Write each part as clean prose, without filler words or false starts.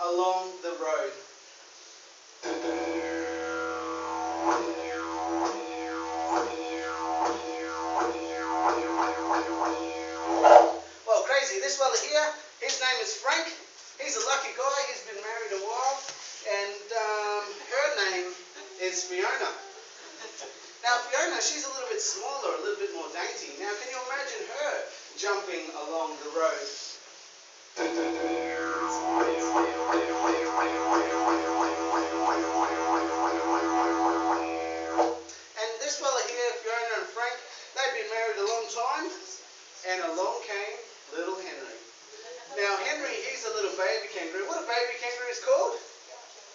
along the road. Well, crazy. This fella here, his name is Frank. He's a lucky guy. He's been married a while, and her name is Fiona. Now, Fiona, she's a little bit smaller, a little bit more dainty. Now, can you imagine her jumping along the road? And this fella here, Fiona and Frank, they've been married a long time, and along came little Henry. Now, Henry, he's a little baby kangaroo. What a baby kangaroo is called?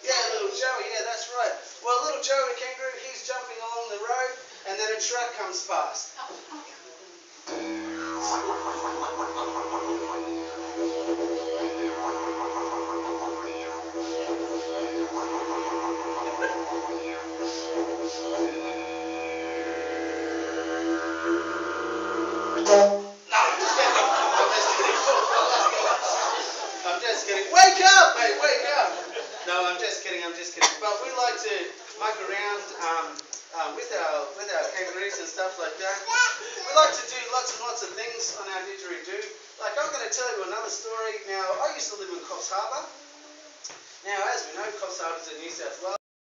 Yeah, little Joey, yeah, that's right. Well, little Joey kangaroo, he's jumping along the road, and then a truck comes past. I'm just kidding. Wake up, mate, wake up. No, I'm just kidding. But we like to muck around with our kangaroos and stuff like that. We like to do lots and lots of things on our didgereedo. Like, I'm going to tell you another story. Now, I used to live in Coffs Harbour. Now, as we know, Coffs Harbour is in New South Wales.